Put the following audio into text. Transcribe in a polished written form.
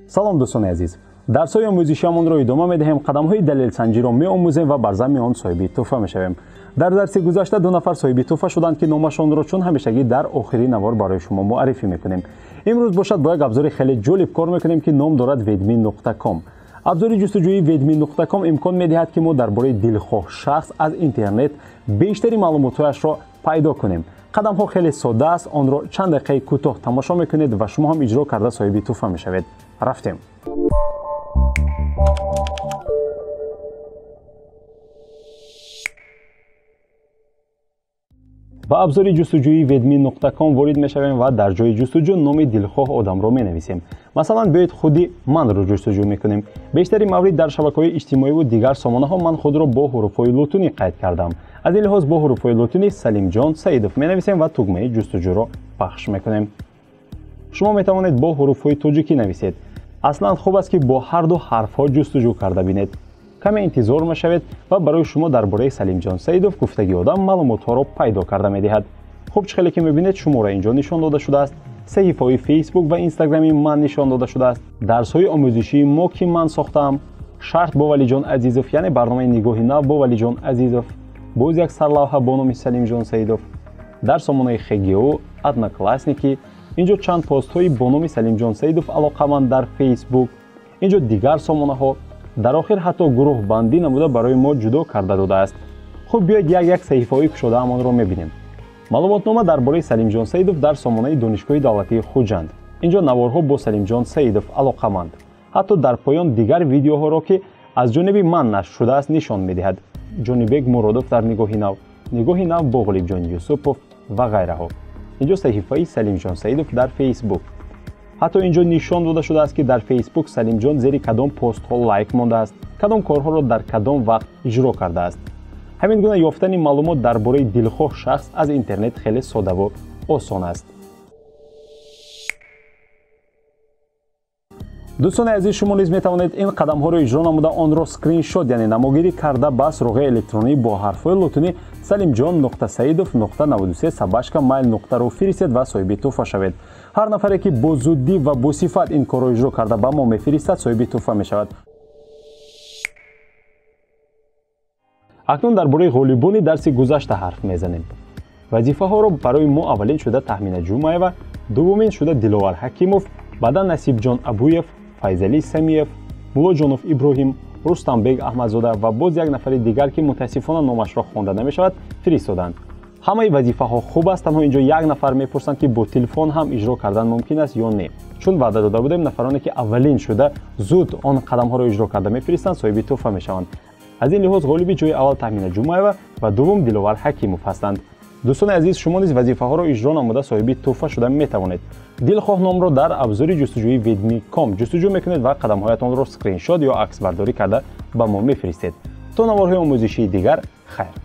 салом дӯстони азиз, дарсҳои омӯзишиамонро идома медиҳем. қадамҳои далелсанҷиро меомӯзем ва бар замми он соҳиби тӯҳфа мешавем. дар дарси гузашта ду нафар соҳиби тӯҳфа шуданд ки номашонро чун ҳамешагӣ дар охирин навор барои шумо муаррифӣ мекунем. имрӯз бошад бо як абзори хеле ҷолиб кор мекунем ки ном дорад vedme.com. абзори ҷустуҷӯи vedme.com имкон медиҳад ки мо дар бораи дилхоҳ шахс аз интернет бештари маълумотҳояшро пайдо кунем. қадамҳо хеле содда аст, онро чанд дақиқаи кӯтоҳ тамошо мекунед ва шумо ҳам иҷро карда соҳиби тӯҳфа мешавед. рафтем. ба абзори ҷустуҷӯи vedme.com ворид мешавем ва дар ҷои ҷустуҷӯ номи дилхоҳ одамро менависем. масалан биёед худи манро ҷустуҷӯ мекунем. бештари маврид дар шабакаҳои иҷтимоиву дигар сомонаҳо ман худро бо ҳуруфҳои лутунӣ қайд кардам. аз ин лиҳоз бо ҳуруфҳои лутунӣ Салимҷон Саидов менависем ва тугмаи ҷустуҷӯро пахш мекунем. шумо метавонед бо ҳуруфҳои тоҷикӣ нависед. аслан хуб аст ки бо ҳарду ҳарфҳо ҷустуҷӯ карда бинед. каме интизор мешавед ва барои шумо дар бораи Салимҷон Саидов гуфтагии одам маълумотҳоро пайдо карда медиҳад. хуб чӣ хеле ки мебинед шуморо инҷо нишон дода шудааст. саҳифаҳои фейсбук ва инстаграми ман нишон дода шудааст. дарсҳои омӯзишии мо ки ман сохтаам. шарт бо Валиҷон Азизов, яъне барномаи нигоҳи нав бо Валиҷон Азизов. боз як сарлавҳа бо номи Салимҷон Саидов. дар сомонаи ХГУ, Одноклассники. инҷо чанд постҳои бо номи Салимҷон Саидов алоқаманд дар фейсбук. инҷо дигар сомонаҳо. дар охир ҳатто гурӯҳбандӣ намуда барои мо ҷудо карда додааст. хуб биёед як саҳифаҳои кушодаамонро мебинем. маълумотнома дар бораи Салимҷон Саидов дар сомонаи донишгоҳи давлатии Хуҷанд. инҷо наворҳо бо Салимҷон Саидов алоқаманд. ҳатто дар поён дигар видеоҳоро ки аз ҷониби ман нашр шудааст нишон медиҳад. ҷонибек Муродов дар нигоҳи нав бо Ғулибҷон Юсупов ва ғайраҳо. инҷо саҳифаи Салимҷон Саидов дар фейсбук. ҳатто инҷо нишон дода шудааст ки дар фейсбук Салимҷон зери кадом постҳо лайк мондааст, кадом корҳоро дар кадом вақт иҷро кардааст. ҳамин гуна ёфтани маълумот дар бораи дилхоҳ шахс аз интернет хеле соддаву осон аст. дӯстони азиз, шумо низ метавонед ин қадамҳоро иҷро намуда онро скриншот, яъне намогирӣ карда ба суроғи электронӣ бо ҳарфҳои лутунӣ salimjon.saidov.92@mail.ru фиристед ва соҳиби тӯҳфа шавед. ҳар нафаре ки бо зуддӣ ва бо сифат ин корро иҷро карда ба мо мефиристад соҳиби тӯҳфа мешавад. акнун дар бораи ғолибони дарси гузашта ҳарф мезанем. вазифаҳоро барои мо аввалин шуда Таҳмина Ҷумаева, дуввумин шуда Диловар Ҳакимов, баъдан Насибҷон Абуев, Файзалӣ Самиев, Муллоҷонов Иброҳим, Рустамбек Аҳмадзода ва боз як нафари дигар ки мутаассифона номашро хонда намешавад фиристоданд. ҳамаи вазифаҳо хуб аст, танҳо инҷо як нафар мепурсанд ки бо телефон ҳам иҷро кардан мумкин аст ё не. чун ваъда дода будем, нафароне ки аввалин шуда зуд он қадамҳоро иҷро карда мефиристанд соҳиби тӯҳфа мешаванд. аз ин лиҳоз ғолиби ҷои аввал Таҳмина Ҷумаева ва дуввум Диловар Ҳакимов ҳастанд. дӯстони азиз, шумо низ вазифаҳоро иҷро намуда соҳиби тӯҳфа шуда метавонед. дилхоҳ номро дар абзори ҷустуҷӯи vedme.com ҷустуҷӯ мекунед ва қадамҳоятонро скриншот ё аксбардорӣ карда ба мо мефиристед. то наворҳои омӯзишии дигар, хайр.